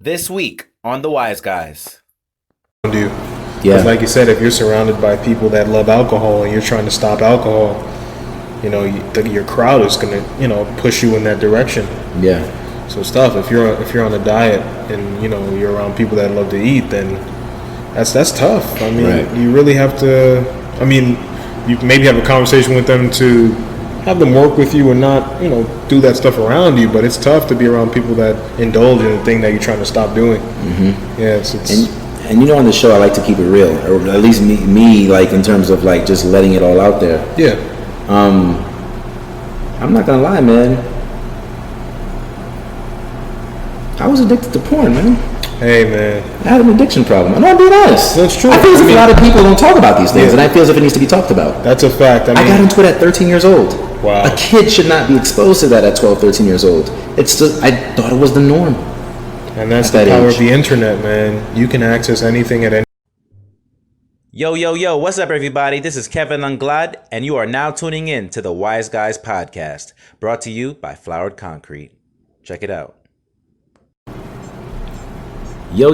This week on The Wise Guys. You. Yeah. Like you said, if you're surrounded by people that love alcohol and you're trying to stop alcohol, your crowd is gonna, push you in that direction. Yeah. So it's tough. If you're on a diet and you're around people that love to eat, then that's tough. I mean, Right. You really have to. I mean, you maybe have a conversation with them to have them work with you and not, do that stuff around you. But it's tough to be around people that indulge in the thing that you're trying to stop doing. Mm-hmm. Yeah, it's And on the show, I like to keep it real, or at least me, like in terms of like just letting it all out there. yeah. I'm not gonna lie, man. I was addicted to porn, man. Hey, man. I had an addiction problem. I'm being honest. That's true. I feel as if I mean, a lot of people don't talk about these things, Yeah. and I feel as if it needs to be talked about. That's a fact. I I got into it at 13 years old. Wow. A kid should not be exposed to that at 12, 13 years old. It's just, I thought it was the norm. And that's At the that power age. of the internet, man. You can access anything at any. Yo, what's up, everybody? This is Kevin Anglad, and you are now tuning in to the Wise Guys podcast, brought to you by Flowered Concrete. Check it out. Yo,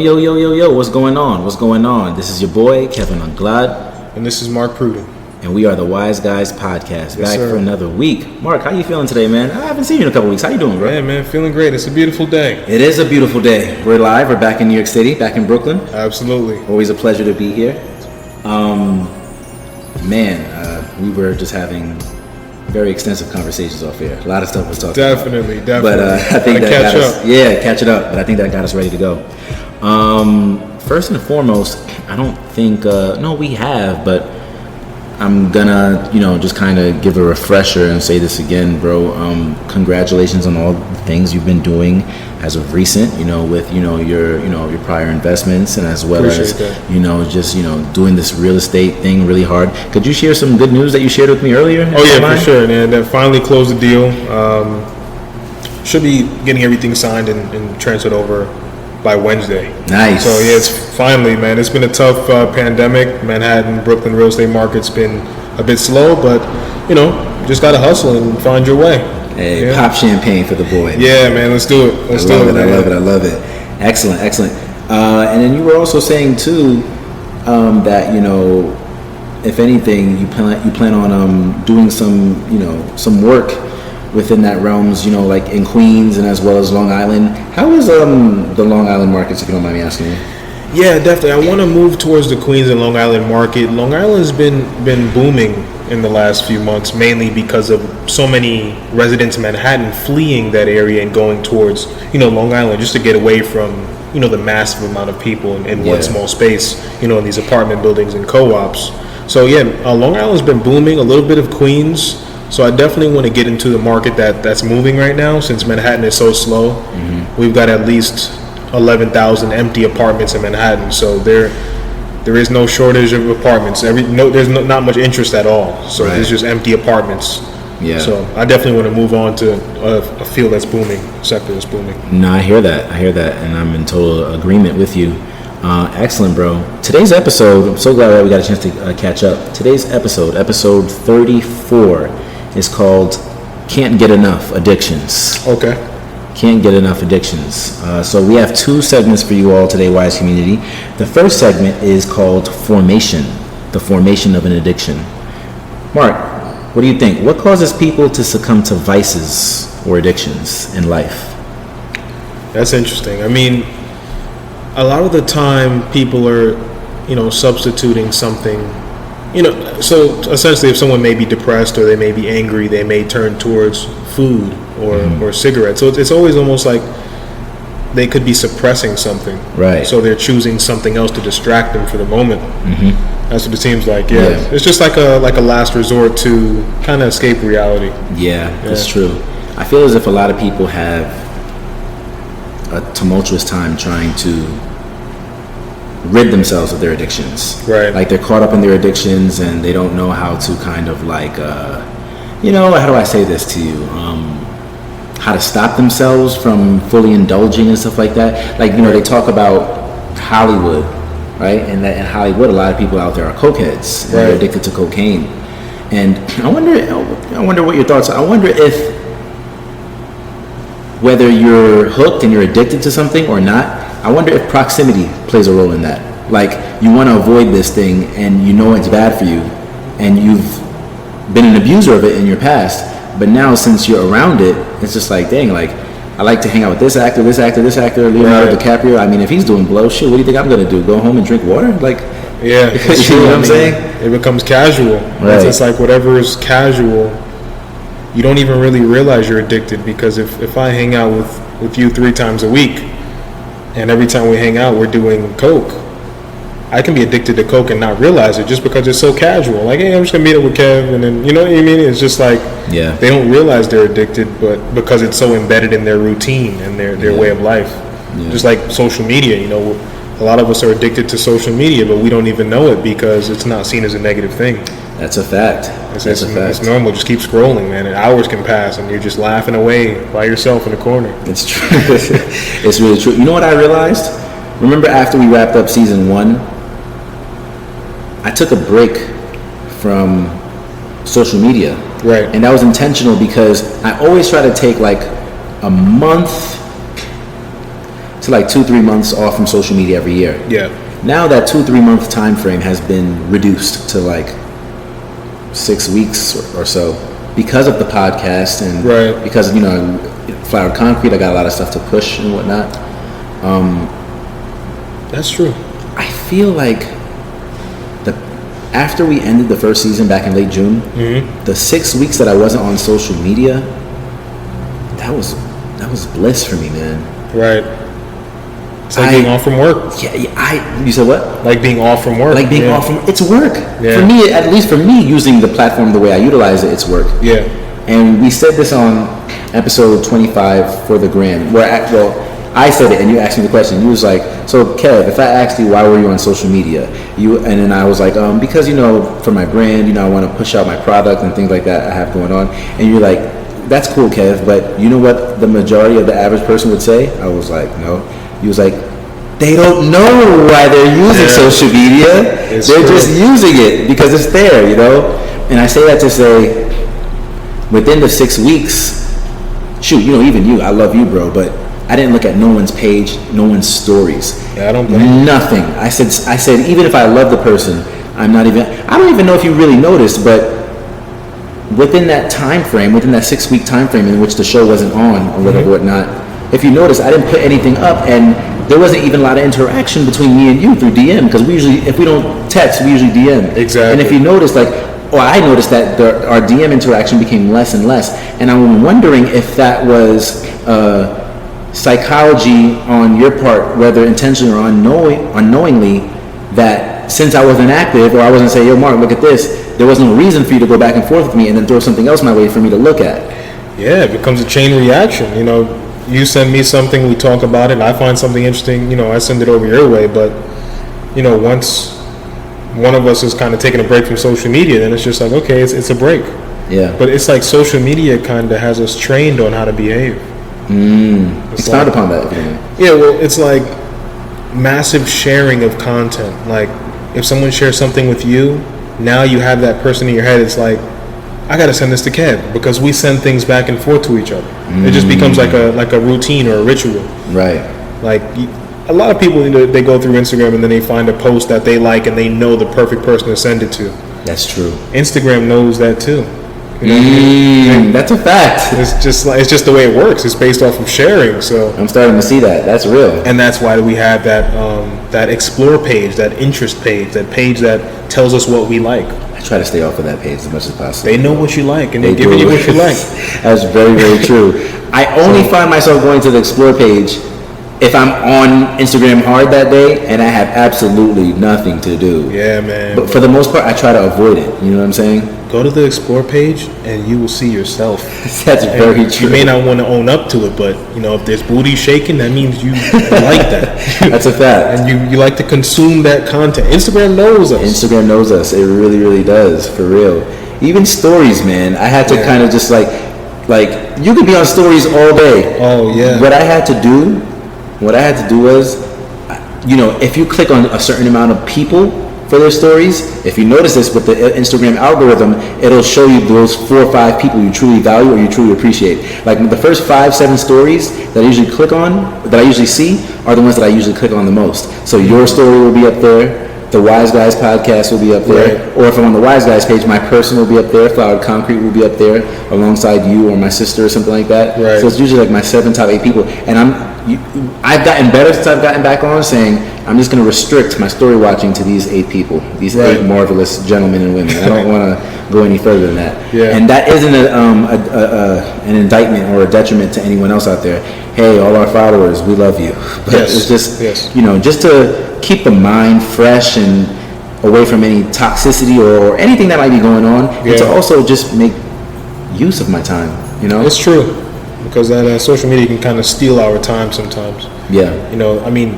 what's going on? This is your boy, Kevin Anglad, And this is Mark Pruden. and we are the Wise Guys podcast, back sir. for another week. Mark, how you feeling today, man? I haven't seen you in a couple weeks. How you doing, bro? Yeah, man, feeling great. It's a beautiful day. It is a beautiful day. We're live. We're back in New York City, back in Brooklyn. Absolutely. Always a pleasure to be here. We were just having very extensive conversations off here. A lot of stuff was talked about. Definitely. But I think Gotta that catch got us, up. yeah, catch it up. But I think that got us ready to go. First and foremost, I don't think, no, we have, but I'm gonna, just kind of give a refresher and say this again, bro. Congratulations on all the things you've been doing as of recent, with, your prior investments, and as well Appreciate as, that. just, doing this real estate thing really hard. Could you share some good news that you shared with me earlier? Oh, yeah, for sure. And that finally closed the deal. Should be getting everything signed and transferred over by Wednesday. Nice. So, yeah, it's finally, man. It's been a tough pandemic. Manhattan, Brooklyn real estate market's been a bit slow, but, just got to hustle and find your way. Hey, Yeah. pop champagne for the boy. Yeah, man, let's do it. Let's do it, man. I love it. Excellent. And then you were also saying too that if anything, you plan on doing some work within that realms, like in Queens and as well as Long Island. How is the Long Island markets, if you don't mind me asking you? Yeah, definitely. I want to move towards the Queens and Long Island market. Long Island's been booming in the last few months, mainly because of so many residents in Manhattan fleeing that area and going towards, Long Island, just to get away from, the massive amount of people in one Yeah. small space, in these apartment buildings and co-ops. So yeah, Long Island's been booming. A little bit of Queens. So I definitely want to get into the market that's moving right now, since Manhattan is so slow. Mm-hmm. We've got at least 11,000 empty apartments in Manhattan, so there is no shortage of apartments. There's not much interest at all. So Right. there's just empty apartments. Yeah. So I definitely want to move on to a field that's booming, sector that's booming. No, I hear that, and I'm in total agreement with you. Excellent, bro. Today's episode, I'm so glad that we got a chance to catch up. Today's episode 34, is called "Can't Get Enough Addictions." Okay. Can't get enough addictions. So we have two segments for you all today, Wise Community. The first segment is called Formation, the formation of an addiction. Mark, what do you think? What causes people to succumb to vices or addictions in life? That's interesting. I mean, a lot of the time people are, substituting something, so essentially if someone may be depressed or they may be angry, they may turn towards food or cigarettes. So it's always almost like they could be suppressing something. Right. So they're choosing something else to distract them for the moment. Mm-hmm. That's what it seems like. Yeah. Yeah. It's just like a last resort to kind of escape reality. Yeah, that's true. I feel as if a lot of people have a tumultuous time trying to rid themselves of their addictions. Right. Like they're caught up in their addictions and they don't know how to kind of like, how do I say this to you? How to stop themselves from fully indulging and stuff like that. Like, they talk about Hollywood, right? And that in Hollywood, a lot of people out there are cokeheads. And they're Right. addicted to cocaine. And I wonder what your thoughts are. I wonder if whether you're hooked and you're addicted to something or not, I wonder if proximity plays a role in that. Like, you want to avoid this thing and you know it's bad for you, and you've been an abuser of it in your past, but now since you're around it, it's just like, dang, like, I like to hang out with this actor, Leonardo DiCaprio. I mean, if he's doing blow, shit, what do you think I'm gonna do? Go home and drink water? Like, yeah, it's you true. know what I'm I mean, saying? it becomes casual. Right. It's like whatever is casual, you don't even really realize you're addicted, because if I hang out with you 3 times a week, and every time we hang out we're doing coke, I can be addicted to coke and not realize it just because it's so casual. Like, hey, I'm just gonna meet up with Kev, and then, you know what I mean? It's just like, Yeah. they don't realize they're addicted, but because it's so embedded in their routine and their way of life. Yeah. Just like social media, you know, a lot of us are addicted to social media, but we don't even know it because it's not seen as a negative thing. That's a fact. It's normal. Just keep scrolling, man, and hours can pass, and you're just laughing away by yourself in the corner. It's true. It's really true. You know what I realized? Remember after we wrapped up season 1, I took a break from social media. Right. And that was intentional because I always try to take like a month to like 2-3 months off from social media every year. Yeah. Now that 2-3 month time frame has been reduced to like 6 weeks or so because of the podcast and Right. because of, you know, Flowered Concrete. I got a lot of stuff to push and whatnot. That's true. I feel like after we ended the first season back in late June, the 6 weeks that I wasn't on social media, that was bliss for me, man. Right. It's like being off from work. Yeah, you said what? Like being off from work. Like being off from, it's work. Yeah. For me, at least for me, using the platform the way I utilize it, it's work. Yeah. And we said this on episode 25 for the Gram, where I said it and you asked me the question. You was like, so Kev, if I asked you why were you on social media, and then I was like, because, you know, for my brand, you know, I want to push out my product and things like that I have going on. And you're like, that's cool, Kev, but you know what the majority of the average person would say? I was like, no. He was like, they don't know why they're using social media. They're just using it because it's there, you know? And I say that to say, within the 6 weeks, shoot, you know, even you, I love you, bro, but I didn't look at no one's page, no one's stories. Yeah, I don't blame you. Nothing. I said, even if I love the person, I don't even know if you really noticed, but within that time frame, within that 6 week time frame in which the show wasn't on or whatever, whatnot, if you notice, I didn't put anything up, and there wasn't even a lot of interaction between me and you through DM, because we usually, if we don't text, we usually DM. Exactly. And if you notice, like, I noticed that our DM interaction became less and less, and I'm wondering if that was psychology on your part, whether intentionally or unknowingly, that since I wasn't active, or I wasn't saying, yo, Mark, look at this, there was no reason for you to go back and forth with me and then throw something else my way for me to look at. Yeah, it becomes a chain reaction. You know, you send me something, we talk about it, I find something interesting, you know, I send it over your way, but, you know, once one of us is kind of taking a break from social media, then it's just like, okay, it's a break. Yeah. But it's like social media kind of has us trained on how to behave. Expound upon that. Yeah, well, it's like massive sharing of content. Like, if someone shares something with you, now you have that person in your head. It's like, I gotta send this to Kev, because we send things back and forth to each other. It just becomes like a routine or a ritual. Right. Like, a lot of people, you know, they go through Instagram and then they find a post that they like and they know the perfect person to send it to. That's true. Instagram knows that too. You know what I mean? That's a fact. It's just the way it works. It's based off of sharing. So I'm starting to see that. That's real. And that's why we have that that explore page, that interest page, that page that tells us what we like. I try to stay off of that page as much as possible. They know what you like, and they're giving you what you like. That's very, very true. I only find myself going to the explore page if I'm on Instagram hard that day and I have absolutely nothing to do. Yeah, man. But for the most part, I try to avoid it. You know what I'm saying? Go to the explore page and you will see yourself. That's very true. You may not want to own up to it, but you know, if there's booty shaking, that means you like that. That's a fact. And you like to consume that content. Instagram knows us. Instagram knows us. It really, really does, for real. Even stories, man. I had to kind of just like you could be on stories all day. Oh yeah. What I had to do was, you know, if you click on a certain amount of people, for their stories, if you notice this with the Instagram algorithm, it'll show you those 4 or 5 people you truly value or you truly appreciate. Like the first 5, 7 stories that I usually click on, that I usually see, are the ones that I usually click on the most. So your story will be up there. The Wise Guys podcast will be up there. Right. Or if I'm on the Wise Guys page, my person will be up there. Flowered Concrete will be up there alongside you or my sister or something like that. Right. So it's usually like my 7 top 8 people. And I've gotten better since I've gotten back on saying, I'm just going to restrict my story watching to these 8 people, these Right. 8 marvelous gentlemen and women. I don't want to go any further than that. Yeah. And that isn't an indictment or a detriment to anyone else out there. Hey, all our followers, we love you. But Yes. it's just, Yes. just to keep the mind fresh and away from any toxicity or anything that might be going on, and to Yeah. also just make use of my time, It's true, because that social media can kind of steal our time sometimes. Yeah. I mean,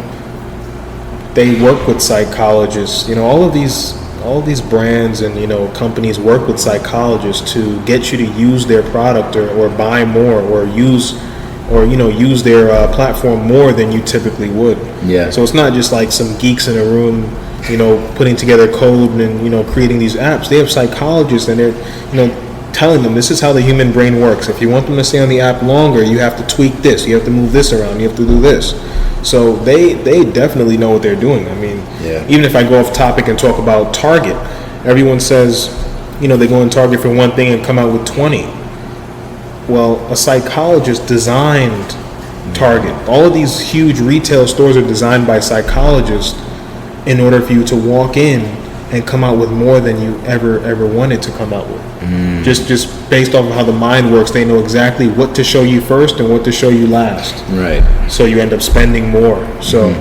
they work with psychologists. All of these brands and companies work with psychologists to get you to use their product or buy more or use their platform more than you typically would. Yeah. So it's not just like some geeks in a room, putting together code and creating these apps. They have psychologists and they're telling them this is how the human brain works. If you want them to stay on the app longer, you have to tweak this, you have to move this around, you have to do this. So they definitely know what they're doing. I mean, Yeah. even if I go off topic and talk about Target, everyone says, they go in Target for one thing and come out with 20. Well, a psychologist designed Target. All of these huge retail stores are designed by psychologists in order for you to walk in and come out with more than you ever wanted to come out with. Just based off of how the mind works, they know exactly what to show you first and what to show you last. Right. So you end up spending more. So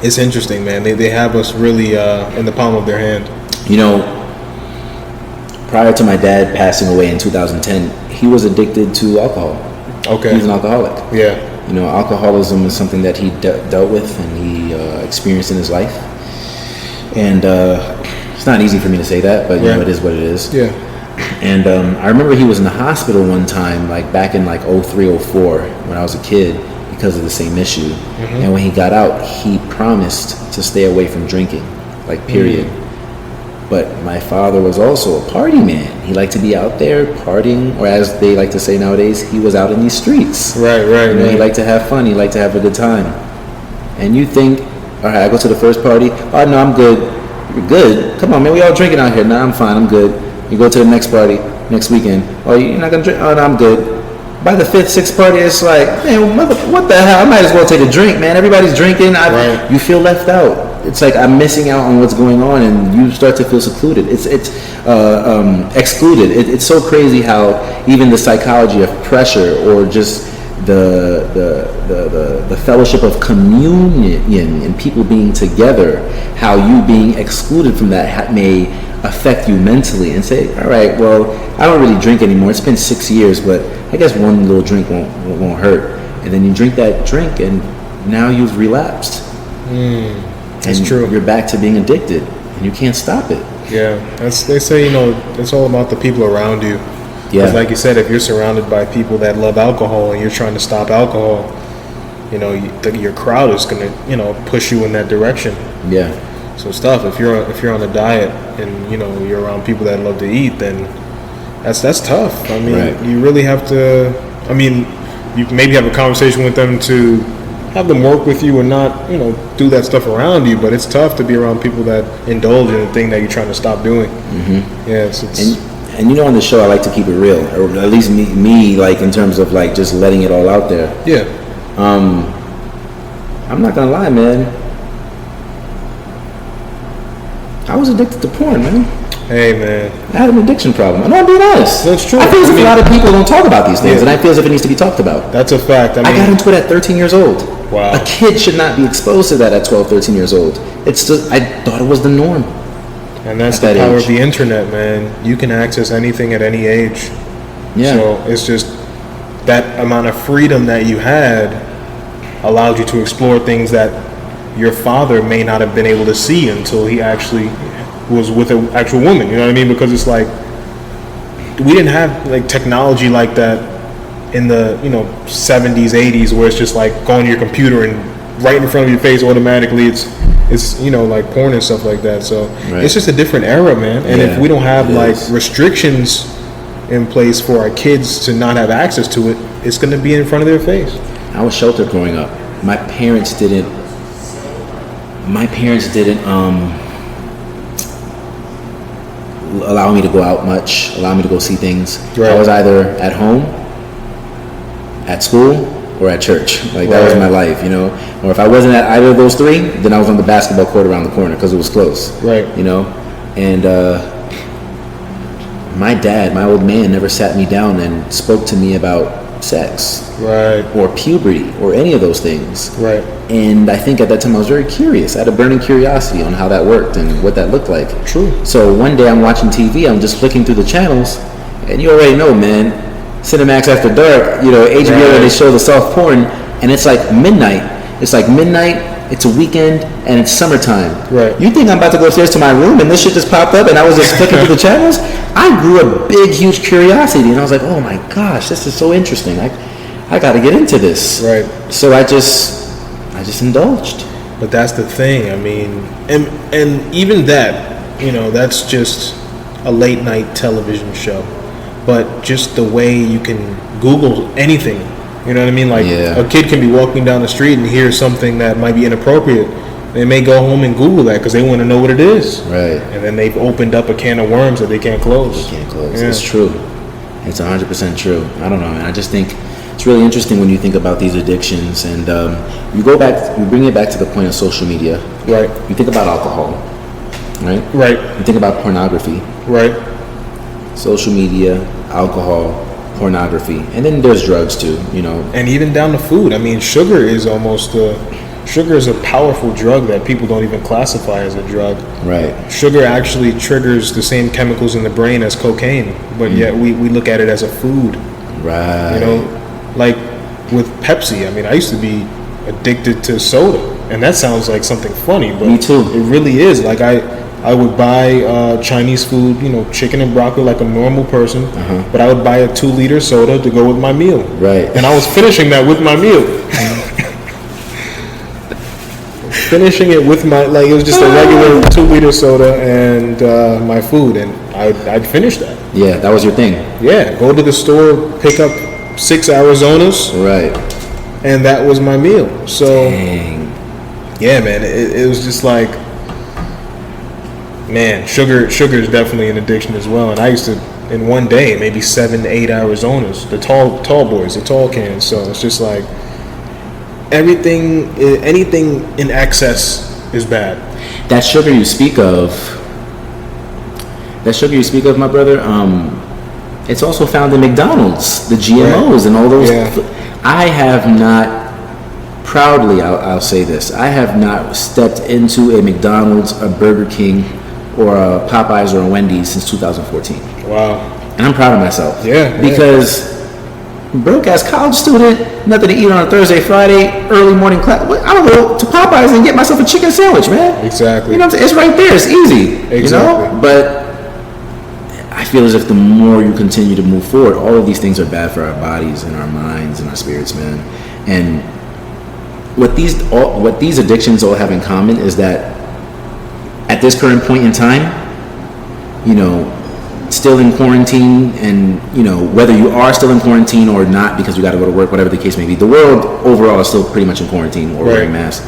it's interesting, man. They have us really in the palm of their hand. Prior to my dad passing away in 2010, he was addicted to alcohol. Okay. He's an alcoholic. Yeah. Alcoholism is something that he dealt with and he experienced in his life. And it's not easy for me to say that, but Yeah. it is what it is. Yeah. And I remember he was in the hospital one time, like back in like 03, 04, when I was a kid, because of the same issue. And when he got out, he promised to stay away from drinking, like period. But my father was also a party man. He liked to be out there partying, or as they like to say nowadays, he was out in these streets. Right. He liked to have fun. He liked to have a good time. And you think, all right, I go to the first party. Oh, no, I'm good. You're good? Come on, man. We all drinking out here. Nah, I'm fine. I'm good. You go to the next party next weekend. Oh, you're not going to drink? Oh, no, I'm good. By the 5th, 6th party, it's like, man, what the hell? I might as well take a drink, man. Everybody's drinking. Right. You feel left out. It's like I'm missing out on what's going on, and you start to feel secluded. It's excluded. It's so crazy how even the psychology of pressure, or just the fellowship of communion and people being together, how you being excluded from that may affect you mentally, and say, all right, well, I don't really drink anymore. It's been 6 years, but I guess one little drink won't hurt. And then you drink that drink, and now you've relapsed. That's and true. You're back to being addicted, and you can't stop it. Yeah, they say it's all about the people around you. Yeah. 'Cause like you said, if you're surrounded by people that love alcohol and you're trying to stop alcohol, your crowd is gonna push you in that direction. Yeah. So it's tough if you're on a diet and you're around people that love to eat, then that's tough. I mean, Right. you really have to. I mean, you maybe have a conversation with them to have them work with you and not do that stuff around you. But it's tough to be around people that indulge in the thing that you're trying to stop doing. Yeah, it's And on the show, I like to keep it real, or at least me, like in terms of like just letting it all out there. yeah. I'm not gonna lie, man. I was addicted to porn, man. Hey, man. I had an addiction problem. I'm being honest. That's true. I feel as I if mean- a lot of people don't talk about these things, Yeah. and I feel as if it needs to be talked about. That's a fact. I I got mean, into it at 13 years old. Wow. A kid should not be exposed to that at 12, 13 years old. It's just, I thought it was the norm. and that's at the that power age. of the internet, man. You can access anything at any age. Yeah. So it's just that amount of freedom that you had allowed you to explore things that your father may not have been able to see until he actually was with an actual woman. You know what I mean? Because it's like we didn't have like technology like that in the 70s, 80s, where it's just like go on your computer and right in front of your face automatically It's, like porn and stuff like that. So Right. it's just a different era, man. And if Yeah, we don't have it like is. restrictions in place for our kids to not have access to it, it's going to be in front of their face. I was sheltered growing up. My parents didn't allow me to go out much, allow me to go see things. Right. I was either at home, at school, or at church. Like that was Right. my life, Or if I wasn't at either of those three, then I was on the basketball court around the corner because it was close. Right. And my dad, my old man, never sat me down and spoke to me about sex Right. or puberty or any of those things. Right. And I think at that time I was very curious. I had a burning curiosity on how that worked and what that looked like. True. So one day I'm watching TV, I'm just flicking through the channels, and you already know, man, Cinemax After Dark, HBO, Right. they show the soft porn, and it's like midnight. It's like midnight, it's a weekend, and it's summertime. Right. You think I'm about to go upstairs to my room and this shit just popped up and I was just flicking through the channels? I grew a big, huge curiosity, and I was like, oh my gosh, this is so interesting. I got to get into this. Right. So I just indulged. But that's the thing. I mean, and even that, that's just a late night television show. But just the way you can Google anything, you know what I mean? Like Yeah. a kid can be walking down the street and hear something that might be inappropriate. They may go home and Google that because they want to know what it is. Right. And then they've opened up a can of worms that they can't close. Can't close. Yeah. It's true. It's 100% true. I don't know, man. I just think it's really interesting when you think about these addictions, and you bring it back to the point of social media. Right. You think about alcohol, right? Right. You think about pornography, Right. social media, alcohol, pornography, and then there's drugs too. And even down to food. I mean, sugar is a powerful drug that people don't even classify as a drug. Right. Sugar actually triggers the same chemicals in the brain as cocaine, but yet we look at it as a food. Right. Like with Pepsi. I mean, I used to be addicted to soda, and that sounds like something funny, but Me too. it really is. Like I would buy Chinese food, chicken and broccoli like a normal person, but I would buy a 2-liter soda to go with my meal. Right. And I was finishing that with my meal. Finishing it with it was just a regular 2-liter soda and my food, and I'd finish that. Yeah, that was your thing. Yeah, go to the store, pick up 6 Arizonas, Right. and that was my meal. So Dang. yeah, man, it was just like, man, sugar is definitely an addiction as well. And I used to, in one day, maybe 7 to 8 Arizonas, the tall boys, the tall cans. So it's just like anything in excess is bad. That sugar you speak of, my brother, it's also found in McDonald's, the GMOs and all those. Yeah. I have not, proudly, I'll say this, I have not stepped into a McDonald's, a Burger King, or a Popeyes or a Wendy's since 2014. Wow. And I'm proud of myself. Yeah. Because broke ass college student, nothing to eat on a Thursday, Friday, early morning class. I don't go to Popeyes and get myself a chicken sandwich, man. Exactly. You know what I'm saying? It's right there. It's easy. Exactly. But I feel as if the more you continue to move forward, all of these things are bad for our bodies and our minds and our spirits, man. And what these addictions all have in common is that at this current point in time, still in quarantine, and whether you are still in quarantine or not because you got to go to work, whatever the case may be, the world overall is still pretty much in quarantine or wearing masks.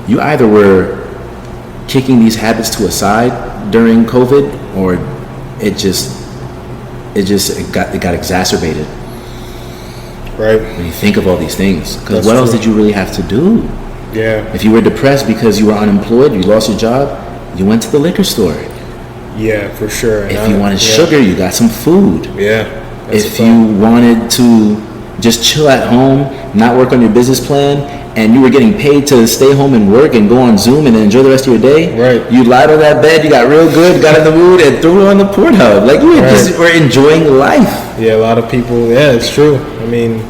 You either were kicking these habits to a side during COVID, or it got exacerbated. Right. When you think of all these things, because That's what else true. did you really have to do? Yeah. If you were depressed because you were unemployed, you lost your job, you went to the liquor store. Yeah, for sure. And If you wanted sugar, you got some food. Yeah. That's If a fact. you wanted to just chill at home, not work on your business plan, and you were getting paid to stay home and work and go on Zoom and enjoy the rest of your day, Right. you lied on that bed, you got real good, got in the mood, and threw it on the Pornhub. Like you just were enjoying life. Yeah, a lot of people. Yeah, it's true. I mean,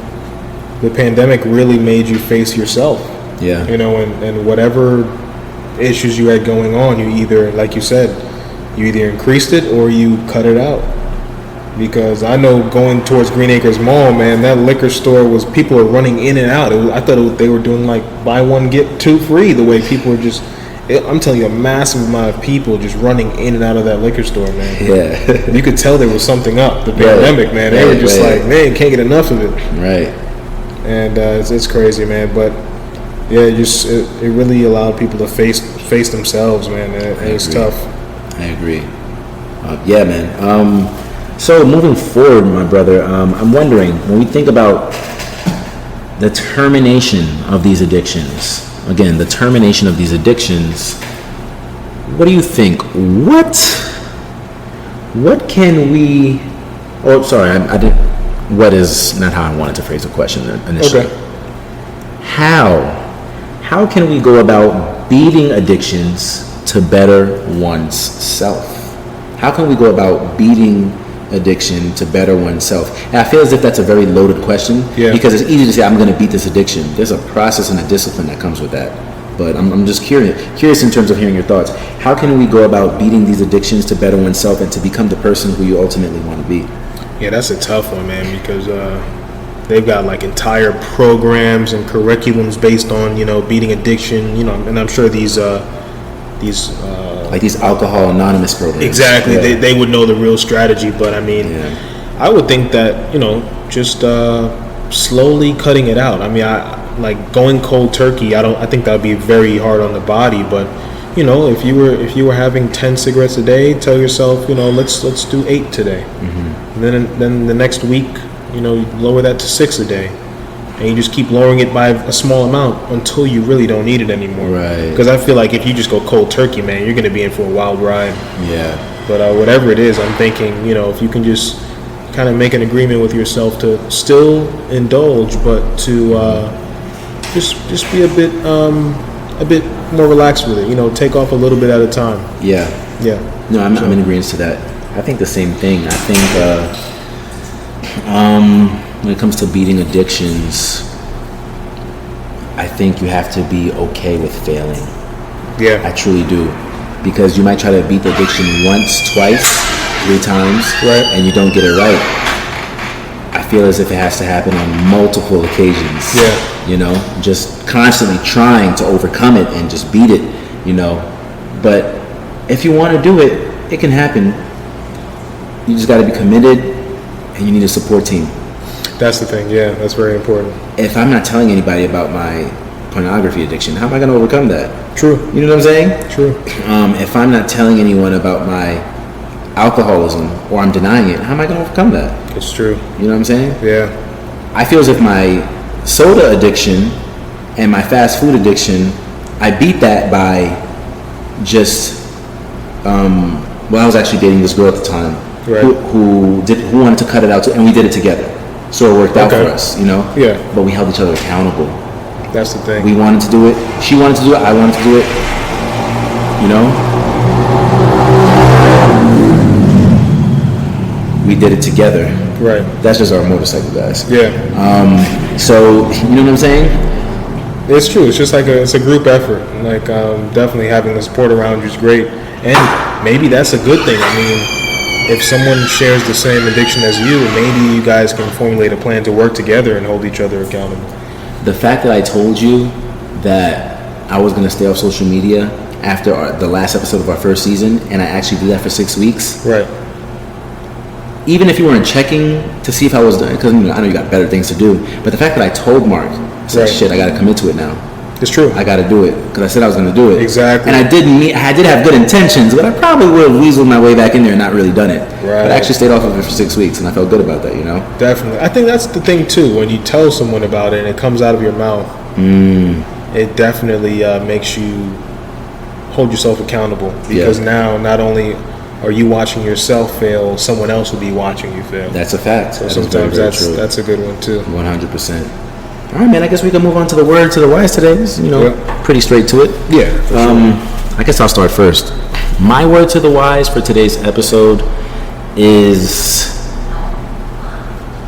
the pandemic really made you face yourself. Yeah. And whatever issues you had going on, you either, like you said, you either increased it or you cut it out. Because I know going towards Green Acres Mall, man, that liquor store was people are running in and out. I thought they were doing like buy one get two free. The way people were just, I'm telling you, a massive amount of people just running in and out of that liquor store, man. Yeah. You could tell there was something up. The pandemic, man. They were just like, man, can't get enough of it. Right. And it's crazy, man. But yeah, it really allowed people to face themselves, man. And it's tough. I agree. Yeah, man. So moving forward, my brother, I'm wondering, when we think about the termination of these addictions, again, the termination of these addictions, what do you think? What can we? Oh, sorry, I did. What is not how I wanted to phrase the question initially. Okay. How can we go about beating addictions to better one's self? How can we go about beating addiction to better oneself? And I feel as if that's a very loaded question, because it's easy to say I'm going to beat this addiction. There's a process and a discipline that comes with that. But I'm just curious in terms of hearing your thoughts. How can we go about beating these addictions to better oneself and to become the person who you ultimately want to be? Yeah, that's a tough one, man, because they've got like entire programs and curriculums based on beating addiction, and I'm sure these like these Alcohol Anonymous programs. Exactly. Yeah. They would know the real strategy, but I mean, I would think that just slowly cutting it out. I mean, I like going cold turkey. I think that would be very hard on the body, but if you were having 10 cigarettes a day, tell yourself, let's do 8 today. Mm-hmm. And then the next week, you lower that to 6 a day. And you just keep lowering it by a small amount until you really don't need it anymore. Right. Because I feel like if you just go cold turkey, man, you're going to be in for a wild ride. Yeah. But whatever it is, I'm thinking, if you can just kind of make an agreement with yourself to still indulge, but to just be a bit more relaxed with it. Take off a little bit at a time. Yeah. Yeah. No, I'm in agreement to that. I think the same thing. I think when it comes to beating addictions, I think you have to be okay with failing. Yeah. I truly do. Because you might try to beat the addiction once, twice, 3 times, right, and you don't get it right. I feel as if it has to happen on multiple occasions. Yeah. Just constantly trying to overcome it and just beat it, But if you want to do it, it can happen. You just got to be committed, and you need a support team. That's the thing, yeah, that's very important. If I'm not telling anybody about my pornography addiction, how am I going to overcome that? True. You know what I'm saying? True. If I'm not telling anyone about my alcoholism, or I'm denying it, how am I going to overcome that? It's true. You know what I'm saying? Yeah. I feel as if my soda addiction and my fast food addiction, I beat that by just, I was actually dating this girl at the time, right, who wanted to cut it out too, and we did it together. So it worked out for us, Yeah. But we held each other accountable. That's the thing. We wanted to do it. She wanted to do it. I wanted to do it. We did it together. Right. That's just our motorcycle guys. Yeah. So you know what I'm saying? It's true. It's just like it's a group effort. Like definitely having the support around you is great, and maybe that's a good thing. I mean, if someone shares the same addiction as you, maybe you guys can formulate a plan to work together and hold each other accountable. The fact that I told you that I was going to stay off social media after the last episode of our first season, and I actually did that for 6 weeks. Right. Even if you weren't checking to see if I was, because I know you got better things to do, but the fact that I told Mark, I said, shit, I got to commit to it now. It's true. I got to do it because I said I was going to do it. Exactly. And I did have good intentions, but I probably would have weaseled my way back in there and not really done it. Right. But I actually stayed off of it for 6 weeks, and I felt good about that. Definitely. I think that's the thing too. When you tell someone about it and it comes out of your mouth, it definitely makes you hold yourself accountable. Because now, not only are you watching yourself fail, someone else will be watching you fail. That's a fact. So sometimes that's a good one too. 100%. All right, man. I guess we can move on to the word to the wise today. This is, pretty straight to it. Yeah. For sure. I guess I'll start first. My word to the wise for today's episode is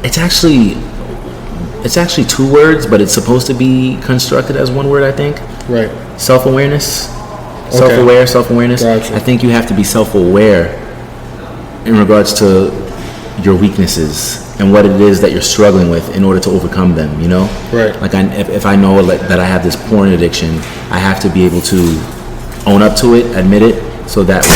it's actually 2 words, but it's supposed to be constructed as 1 word, I think. Right. Self-awareness. Self-awareness. Gotcha. I think you have to be self-aware in regards to your weaknesses and what it is that you're struggling with in order to overcome them, you know? Right. Like if I know that I have this porn addiction, I have to be able to own up to it, admit it, so that way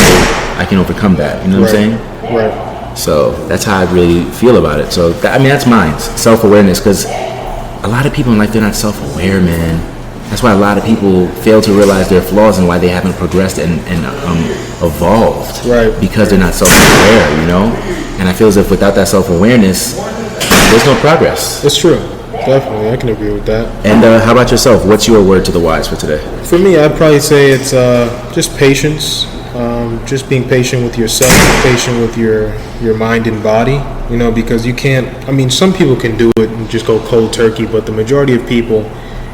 I can overcome that, you know what I'm saying? Right. So that's how I really feel about it. So, that's mine, self-awareness, because a lot of people in life, they're not self-aware, man. That's why a lot of people fail to realize their flaws and why they haven't progressed and evolved. Right. Because they're not self-aware, you know? And I feel as if without that self-awareness, there's no progress. It's true. Definitely. I can agree with that. And how about yourself? What's your word to the wise for today? For me, I'd probably say it's just patience. Just being patient with yourself, patient with your mind and body, you know, because you can't, I mean, some people can do it and just go cold turkey, but the majority of people,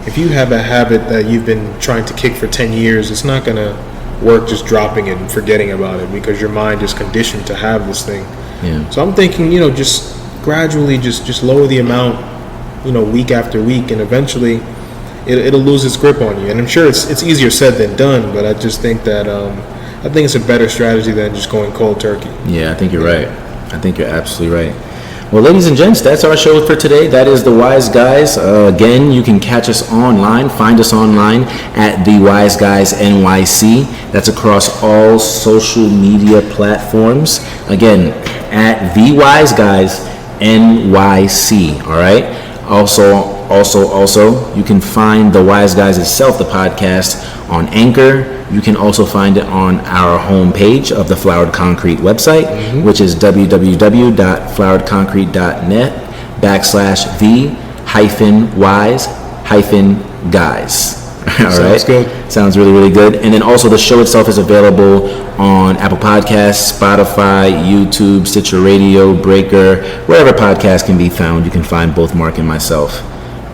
if you have a habit that you've been trying to kick for 10 years, it's not going to work just dropping it and forgetting about it because your mind is conditioned to have this thing. Yeah. So I'm thinking, you know, just gradually just lower the amount, you know, week after week, and eventually it'll lose its grip on you. And I'm sure it's easier said than done, but I just think that I think it's a better strategy than just going cold turkey. Yeah, I think you're right. I think you're absolutely right. Well, ladies and gents, that's our show for today. That is The Wise Guys. Again, you can catch us online. Find us online at The Wise Guys NYC. That's across all social media platforms. Again, at The Wise Guys NYC. All right. Also, you can find The Wise Guys itself, the podcast, on Anchor. You can also find it on our homepage of the Flowered Concrete website, which is www.floweredconcrete.net /the-wise-guys. All Sounds right. good. Sounds really, really good. And then also the show itself is available on Apple Podcasts, Spotify, YouTube, Stitcher Radio, Breaker, wherever podcasts can be found. You can find both Mark and myself.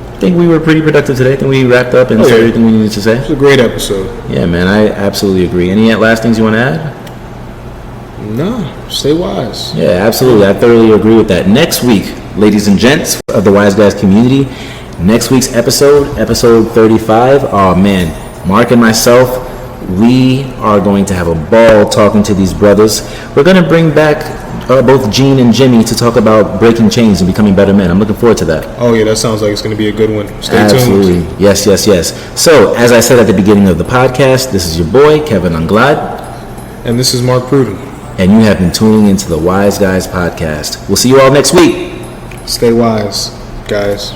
I think we were pretty productive today. I think we wrapped up and said everything we needed to say. It's a great episode. Yeah, man, I absolutely agree. Any last things you want to add? No, stay wise. Yeah, absolutely. I thoroughly agree with that. Next week, ladies and gents of the Wise Guys community, next week's episode 35. Oh, man, Mark and myself, we are going to have a ball talking to these brothers. We're going to bring back both Gene and Jimmy to talk about breaking chains and becoming better men. I'm looking forward to that. Oh, yeah, that sounds like it's going to be a good one. Stay Absolutely. tuned. Yes. So, as I said at the beginning of the podcast, this is your boy, Kevin Anglad. And this is Mark Pruden. And you have been tuning into the Wise Guys podcast. We'll see you all next week. Stay wise, guys.